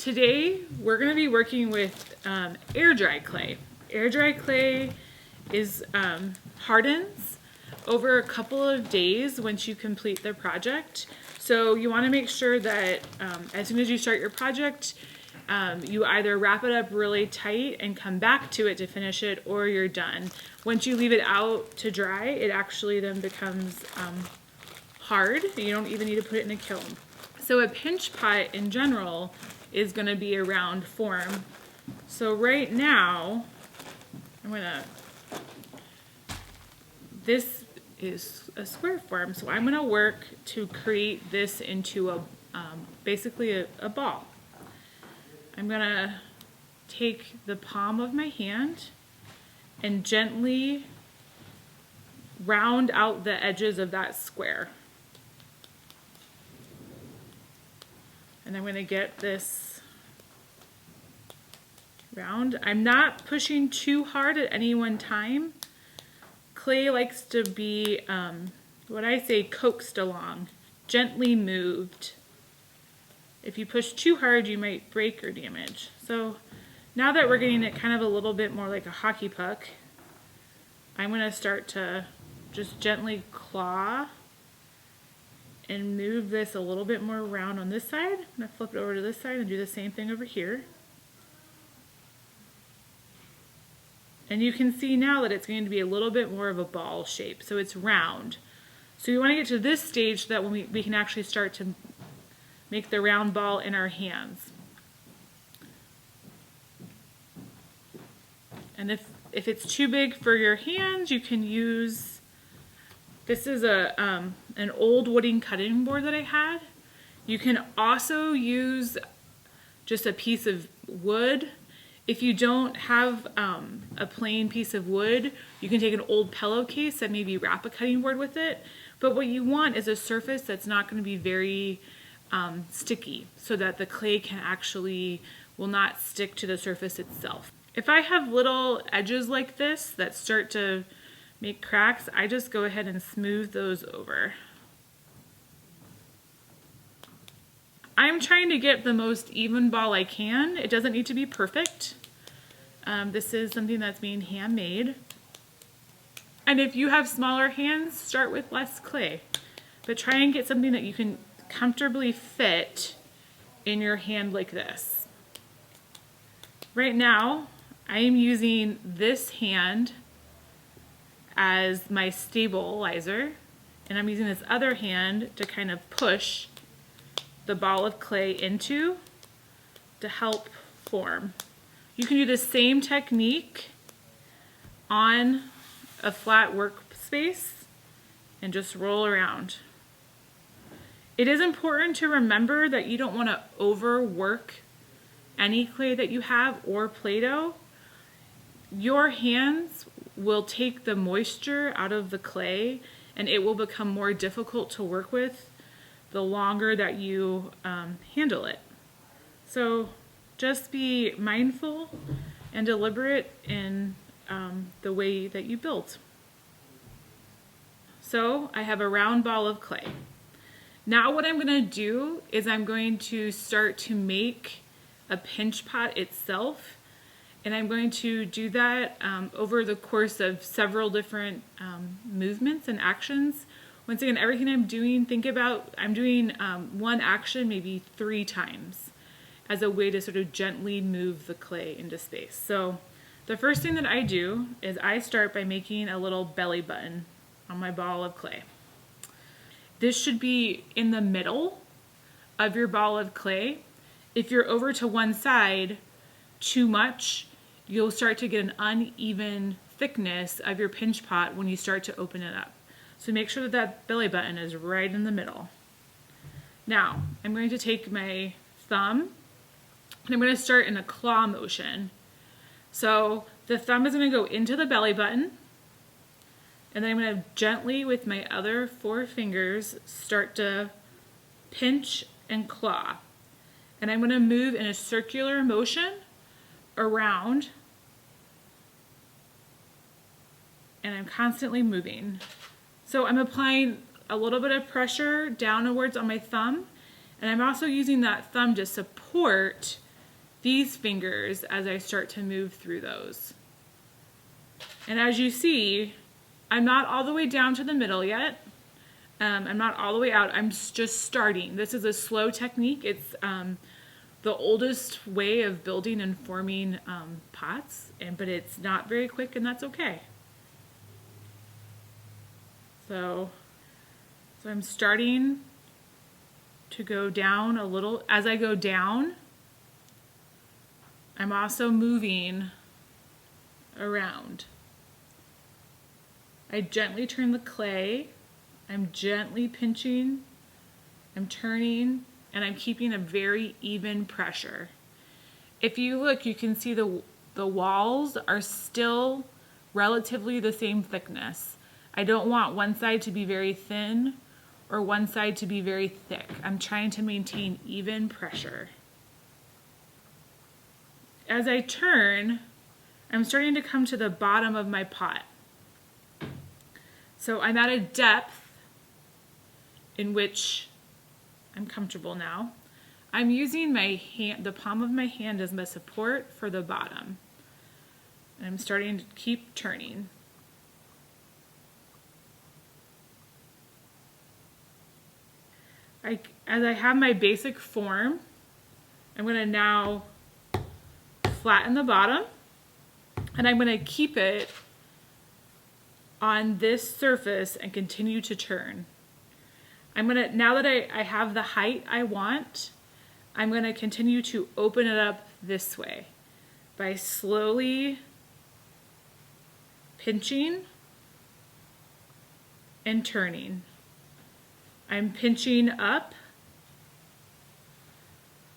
Today we're going to be working with air dry clay. Air dry clay is hardens over a couple of days once you complete the project. So you want to make sure that as soon as you start your project, you either wrap it up really tight and come back to it to finish it, or you're done. Once you leave it out to dry, it actually then becomes hard. You don't even need to put it in a kiln. So a pinch pot in general is going to be a round form. So right now, this is a square form, so I'm going to work to create this into a basically a ball. I'm going to take the palm of my hand and gently round out the edges of that square. And I'm going to get this round. I'm not pushing too hard at any one time. Clay likes to be, what I say, coaxed along, gently moved. If you push too hard, you might break or damage. So now that we're getting it kind of a little bit more like a hockey puck, I'm going to start to just gently claw and move this a little bit more around on this side. I'm going to flip it over to this side and do the same thing over here. And you can see now that it's going to be a little bit more of a ball shape, so it's round. So you want to get to this stage so that when we can actually start to make the round ball in our hands. And if it's too big for your hands, you can use, this is an old wooden cutting board that I had. You can also use just a piece of wood. If you don't have a plain piece of wood, you can take an old pillowcase and maybe wrap a cutting board with it. But what you want is a surface that's not going to be very sticky, so that the clay will not stick to the surface itself. If I have little edges like this that start to make cracks, I just go ahead and smooth those over. I'm trying to get the most even ball I can. It doesn't need to be perfect. This is something that's being handmade. And if you have smaller hands, start with less clay. But try and get something that you can comfortably fit in your hand like this. Right now, I am using this hand as my stabilizer, and I'm using this other hand to kind of push the ball of clay into to help form. You can do the same technique on a flat workspace and just roll around. It is important to remember that you don't want to overwork any clay that you have or Play-Doh. Your hands will take the moisture out of the clay, and it will become more difficult to work with the longer that you handle it. So just be mindful and deliberate in the way that you build. So I have a round ball of clay. Now what I'm going to do is I'm going to start to make a pinch pot itself, and I'm going to do that over the course of several different movements and actions. Once again, everything I'm doing, think about, I'm doing one action maybe 3 times as a way to sort of gently move the clay into space. So the first thing that I do is I start by making a little belly button on my ball of clay. This should be in the middle of your ball of clay. If you're over to one side too much, you'll start to get an uneven thickness of your pinch pot when you start to open it up. So make sure that that belly button is right in the middle. Now, I'm going to take my thumb and I'm going to start in a claw motion. So the thumb is going to go into the belly button, and then I'm going to gently, with my other 4 fingers, start to pinch and claw. And I'm going to move in a circular motion around, and I'm constantly moving. So I'm applying a little bit of pressure downwards on my thumb, and I'm also using that thumb to support these fingers as I start to move through those. And as you see, I'm not all the way down to the middle yet. I'm not all the way out. I'm just starting. This is a slow technique. It's the oldest way of building and forming pots, but it's not very quick, and that's okay. So I'm starting to go down a little. As I go down, I'm also moving around. I gently turn the clay. I'm gently pinching. I'm turning, and I'm keeping a very even pressure. If you look, you can see the walls are still relatively the same thickness. I don't want one side to be very thin or one side to be very thick. I'm trying to maintain even pressure. As I turn, I'm starting to come to the bottom of my pot. So I'm at a depth in which I'm comfortable now. I'm using my hand, the palm of my hand, as my support for the bottom. And I'm starting to keep turning. As I have my basic form, I'm going to now flatten the bottom, and I'm going to keep it on this surface and continue to turn. Now that I have the height I want, I'm going to continue to open it up this way by slowly pinching and turning. I'm pinching up,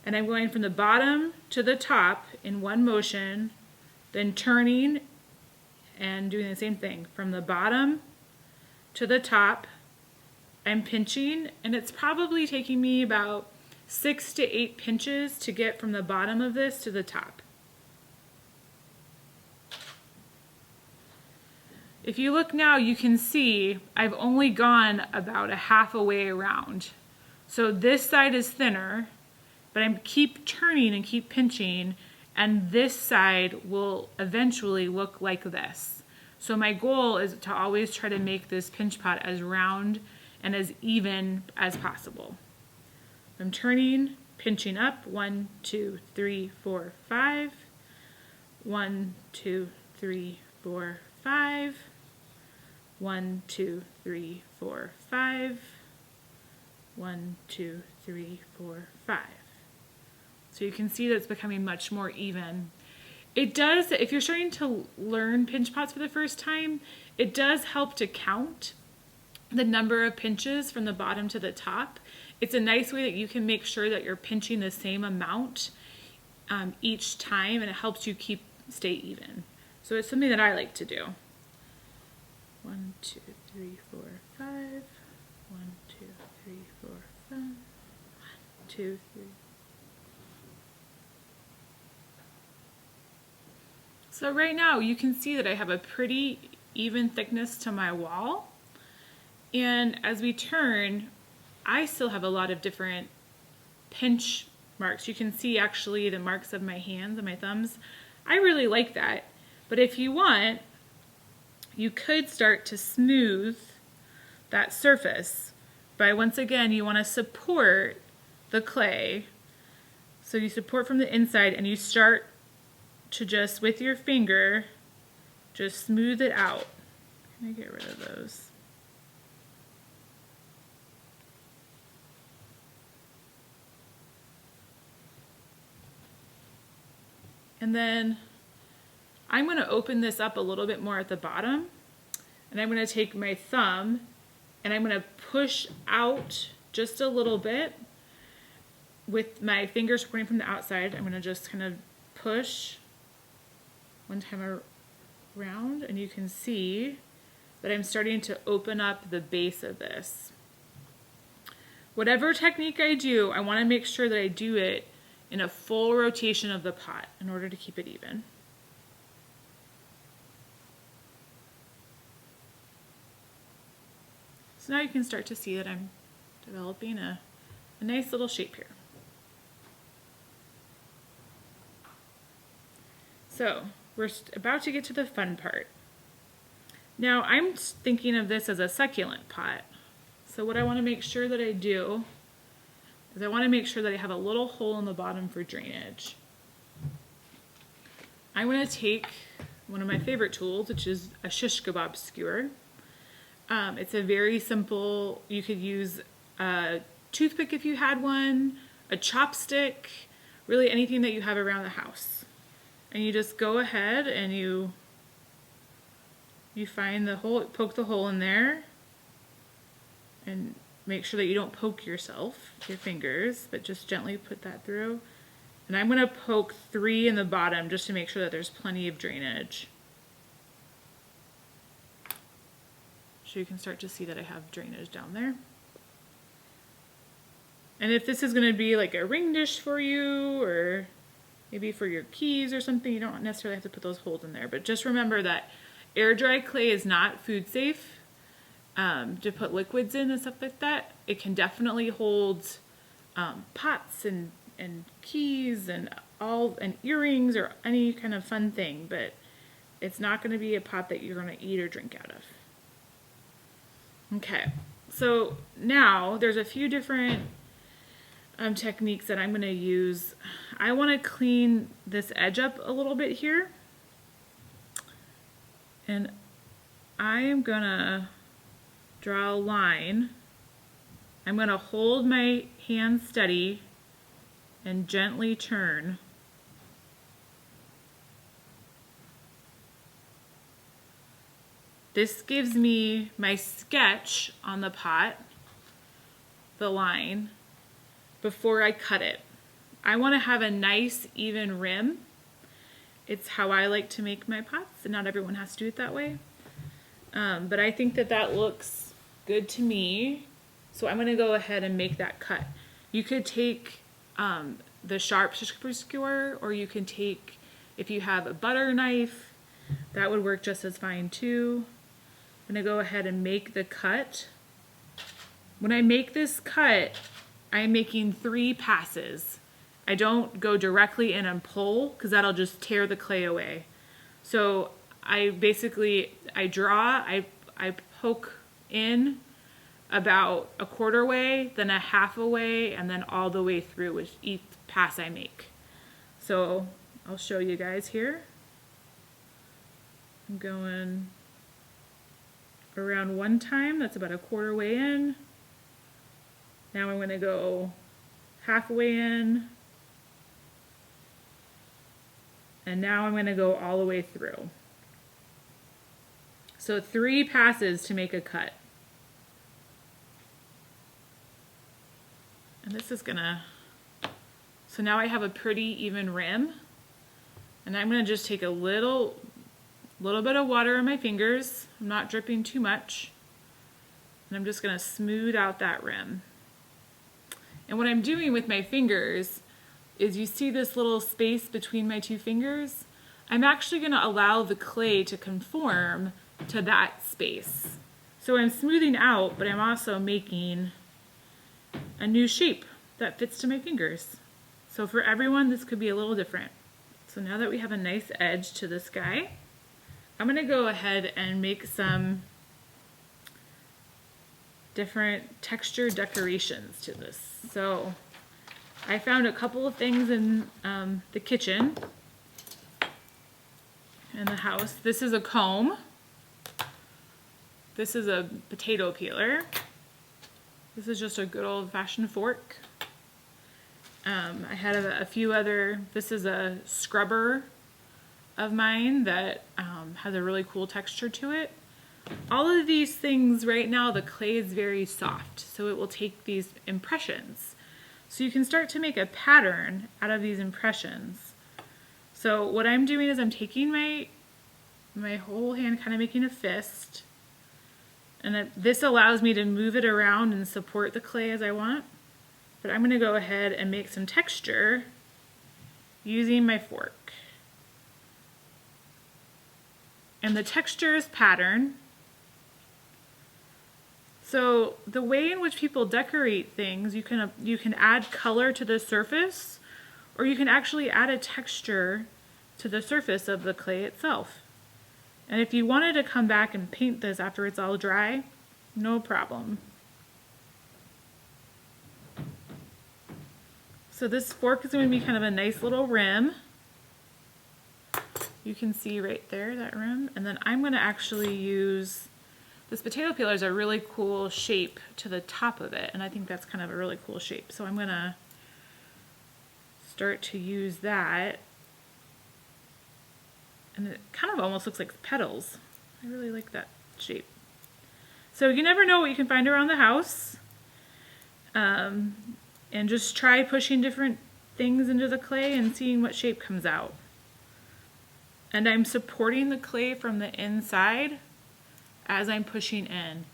and I'm going from the bottom to the top in one motion, then turning and doing the same thing. From the bottom to the top, I'm pinching, and it's probably taking me about 6 to 8 pinches to get from the bottom of this to the top. If you look now, you can see I've only gone about a half a way around. So this side is thinner, but I keep turning and keep pinching, and this side will eventually look like this. So my goal is to always try to make this pinch pot as round and as even as possible. I'm turning, pinching up, 1, 2, 3, 4, 5. 1, 2, 3, 4, 5. 1, 2, 3, 4, 5. 1, 2, 3, 4, 5. So you can see that it's becoming much more even. It does, if you're starting to learn pinch pots for the first time, it does help to count the number of pinches from the bottom to the top. It's a nice way that you can make sure that you're pinching the same amount each time, and it helps you stay even. So it's something that I like to do. 1, 2, 3, 4, 5. 1, 2, 3, 4, 5. 1, 2, 3. So right now you can see that I have a pretty even thickness to my wall. And as we turn, I still have a lot of different pinch marks. You can see actually the marks of my hands and my thumbs. I really like that. But if you want, you could start to smooth that surface by, once again, you want to support the clay. So you support from the inside, and you start to just, with your finger, just smooth it out. Let me get rid of those. And then I'm going to open this up a little bit more at the bottom, and I'm going to take my thumb and I'm going to push out just a little bit with my fingers supporting from the outside. I'm going to just kind of push one time around, and you can see that I'm starting to open up the base of this. Whatever technique I do, I want to make sure that I do it in a full rotation of the pot in order to keep it even. So now you can start to see that I'm developing a nice little shape here. So we're about to get to the fun part. Now I'm thinking of this as a succulent pot. So what I want to make sure that I do is I want to make sure that I have a little hole in the bottom for drainage. I'm going to take one of my favorite tools, which is a shish kebab skewer. It's a very simple, you could use a toothpick if you had one, a chopstick, really anything that you have around the house. And you just go ahead and you find the hole, poke the hole in there, and make sure that you don't poke yourself, your fingers, but just gently put that through. And I'm going to poke 3 in the bottom just to make sure that there's plenty of drainage. So you can start to see that I have drainage down there. And if this is going to be like a ring dish for you, or maybe for your keys or something, you don't necessarily have to put those holes in there. But just remember that air dry clay is not food safe to put liquids in and stuff like that. It can definitely hold pots and keys and earrings or any kind of fun thing, but it's not going to be a pot that you're going to eat or drink out of. Okay, so now there's a few different techniques that I'm going to use. I want to clean this edge up a little bit here, and I am going to draw a line. I'm going to hold my hand steady and gently turn. This gives me my sketch on the pot, the line, before I cut it. I want to have a nice even rim. It's how I like to make my pots, and not everyone has to do it that way. But I think that that looks good to me, so I'm going to go ahead and make that cut. You could take the sharp skewer, or you can take, if you have a butter knife, that would work just as fine too. I'm going to go ahead and make the cut. When I make this cut, I'm making 3 passes. I don't go directly in and pull, because that'll just tear the clay away. So I draw, I poke in about a quarter way, then a half a way, and then all the way through with each pass I make. So I'll show you guys here. I'm going around 1 time, that's about a quarter way in. Now I'm going to go halfway in, and now I'm going to go all the way through. So 3 passes to make a cut. And this is gonna, so now I have a pretty even rim, and I'm gonna just take a little bit of water on my fingers. I'm not dripping too much, and I'm just gonna smooth out that rim. And what I'm doing with my fingers is, you see this little space between my 2 fingers? I'm actually gonna allow the clay to conform to that space. So I'm smoothing out, but I'm also making a new shape that fits to my fingers. So for everyone, this could be a little different. So now that we have a nice edge to this guy, I'm going to go ahead and make some different texture decorations to this. So I found a couple of things in the kitchen, in the house. This is a comb. This is a potato peeler. This is just a good old-fashioned fork. I had a few other, this is a scrubber of mine that has a really cool texture to it. All of these things right now, the clay is very soft, so it will take these impressions. So you can start to make a pattern out of these impressions. So what I'm doing is I'm taking my whole hand, kind of making a fist, and this allows me to move it around and support the clay as I want. But I'm going to go ahead and make some texture using my fork. And the texture is pattern. So the way in which people decorate things, you can add color to the surface, or you can actually add a texture to the surface of the clay itself. And if you wanted to come back and paint this after it's all dry, no problem. So this fork is going to be kind of a nice little rim. You can see right there, that rim. And then I'm going to actually use, this potato peeler is a really cool shape to the top of it. And I think that's kind of a really cool shape. So I'm going to start to use that. And it kind of almost looks like petals. I really like that shape. So you never know what you can find around the house. And just try pushing different things into the clay and seeing what shape comes out. And I'm supporting the clay from the inside as I'm pushing in.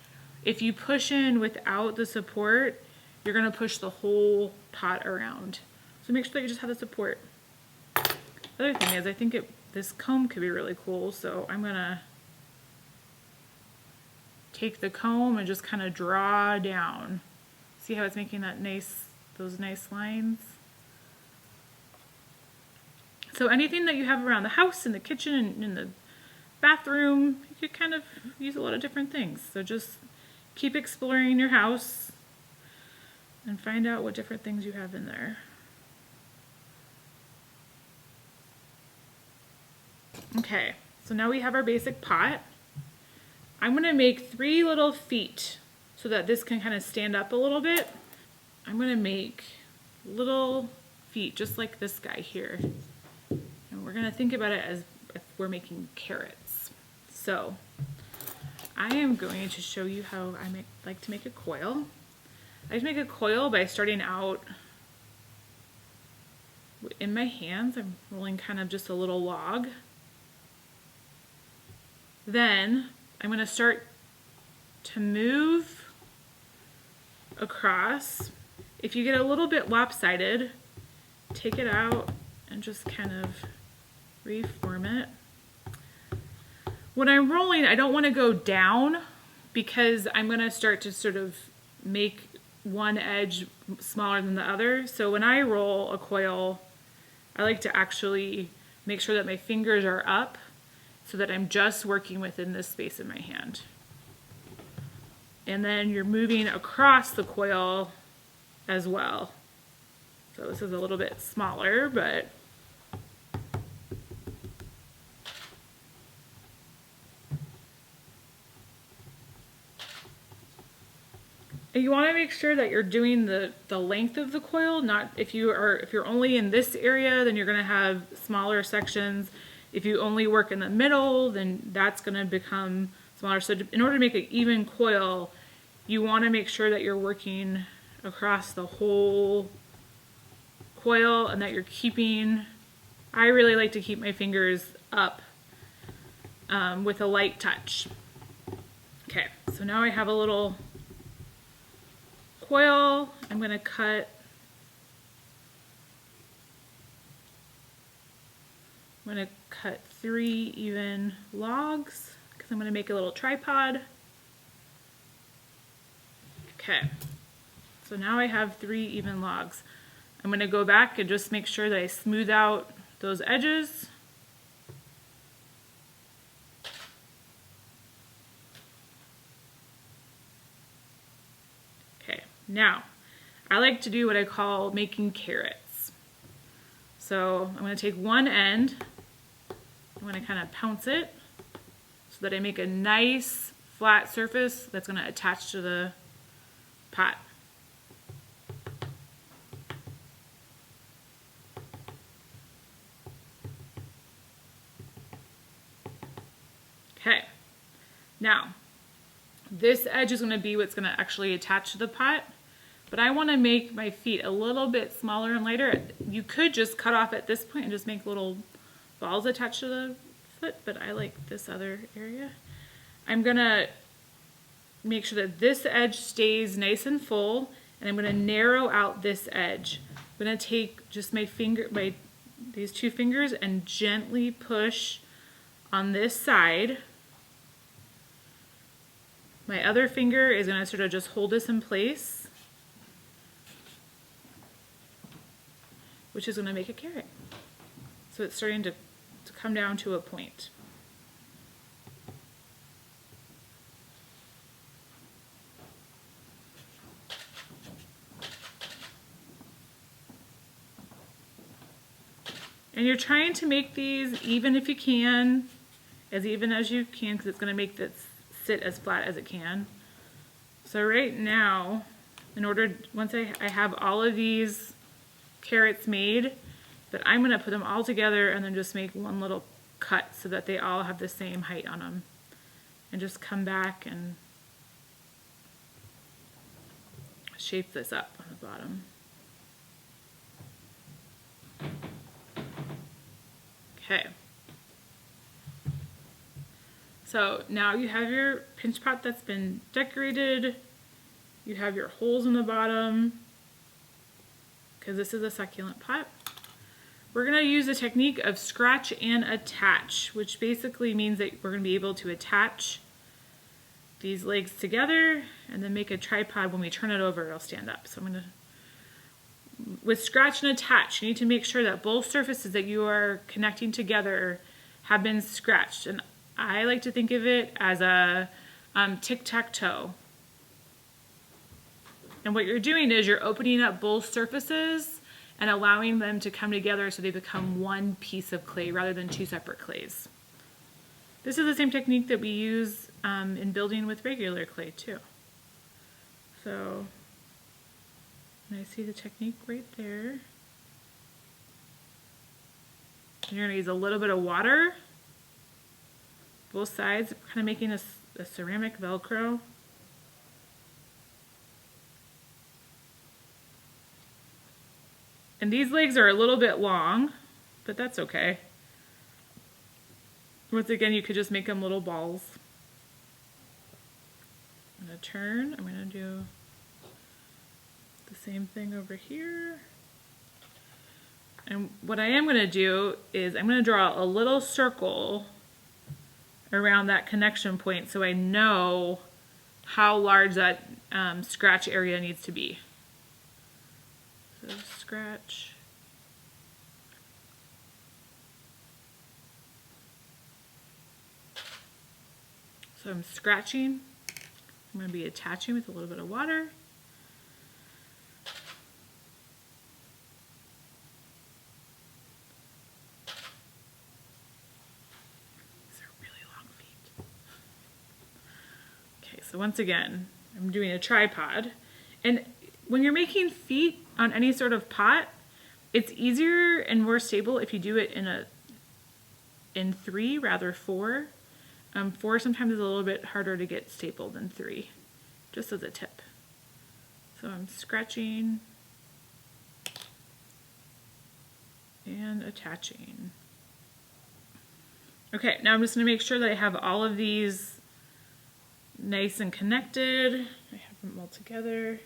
If you push in without the support, you're going to push the whole pot around. So make sure that you just have the support. The other thing is, I think this comb could be really cool, so I'm going to take the comb and just kind of draw down. See how it's making that those nice lines? So anything that you have around the house, in the kitchen, and in the bathroom, you could kind of use a lot of different things. So just keep exploring your house and find out what different things you have in there. Okay, so now we have our basic pot. I'm going to make 3 little feet so that this can kind of stand up a little bit. I'm going to make little feet just like this guy here. And we're going to think about it as if we're making carrots. So I am going to show you how I like to make a coil. I just make a coil by starting out in my hands. I'm rolling kind of just a little log. Then I'm going to start to move across. If you get a little bit lopsided, take it out and just kind of reform it. When I'm rolling, I don't want to go down because I'm going to start to sort of make one edge smaller than the other. So when I roll a coil, I like to actually make sure that my fingers are up so that I'm just working within this space in my hand. And then you're moving across the coil as well. So this is a little bit smaller, but you want to make sure that you're doing the length of the coil. Not if you're only in this area, then you're going to have smaller sections. If you only work in the middle, then that's going to become smaller. So in order to make an even coil, you want to make sure that you're working across the whole coil and that you're keeping, I really like to keep my fingers up with a light touch. Okay, so now I have a little coil. I'm going to cut I'm going to cut 3 even logs because I'm going to make a little tripod. Okay, so now I have 3 even logs. I'm going to go back and just make sure that I smooth out those edges. Okay, now I like to do what I call making carrots. So I'm going to take one end, I'm going to kind of pounce it so that I make a nice flat surface that's going to attach to the pot. Okay, now this edge is going to be what's going to actually attach to the pot, but I want to make my feet a little bit smaller and lighter. You could just cut off at this point and just make little balls attached to the foot, but I like this other area. I'm going to make sure that this edge stays nice and full, and I'm going to narrow out this edge. I'm going to take just these 2 fingers and gently push on this side. My other finger is going to sort of just hold this in place, which is going to make a carrot. So it's starting to to come down to a point. And you're trying to make these even if you can, as even as you can, because it's going to make this sit as flat as it can. So right now, once I have all of these carrots made, but I'm going to put them all together and then just make one little cut so that they all have the same height on them. And just come back and shape this up on the bottom. Okay. So now you have your pinch pot that's been decorated. You have your holes in the bottom, because this is a succulent pot. We're going to use the technique of scratch and attach, which basically means that we're going to be able to attach these legs together and then make a tripod. When we turn it over, it'll stand up. So I'm going to, with scratch and attach, you need to make sure that both surfaces that you are connecting together have been scratched. And I like to think of it as a tic-tac-toe. And what you're doing is you're opening up both surfaces and allowing them to come together so they become one piece of clay rather than two separate clays. This is the same technique that we use in building with regular clay too. So, and I see the technique right there. And you're going to use a little bit of water, both sides, kind of making a ceramic Velcro. And these legs are a little bit long, but that's okay. Once again, you could just make them little balls. I'm going to turn. I'm going to do the same thing over here. And what I am going to do is I'm going to draw a little circle around that connection point so I know how large that scratch area needs to be. So scratch. So I'm scratching. I'm going to be attaching with a little bit of water. These are really long feet. Okay, so once again, I'm doing a tripod. And when you're making feet on any sort of pot, it's easier and more stable if you do it in 3 rather 4. 4 sometimes is a little bit harder to get stable than 3, just as a tip. So I'm scratching and attaching. Okay, now I'm just going to make sure that I have all of these nice and connected. I have them all together.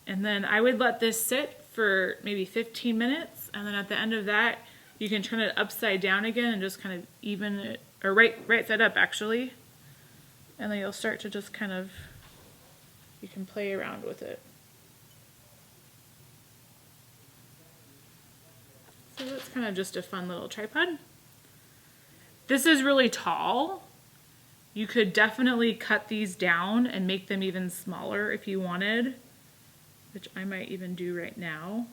And then I would let this sit for maybe 15 minutes, and then at the end of that, you can turn it upside down again and just kind of even it, or right side up actually, and then you'll start to just kind of, you can play around with it. So that's kind of just a fun little tripod. This is really tall. You could definitely cut these down and make them even smaller if you wanted, which I might even do right now.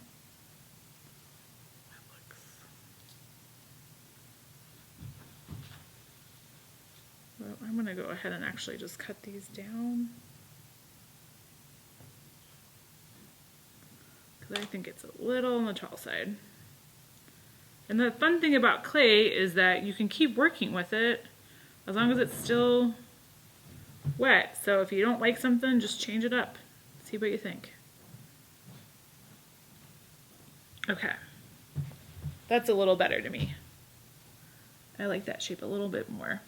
Well, I'm going to go ahead and actually just cut these down, because I think it's a little on the tall side. And the fun thing about clay is that you can keep working with it as long as it's still wet. So if you don't like something, just change it up. See what you think. Okay, that's a little better to me. I like that shape a little bit more.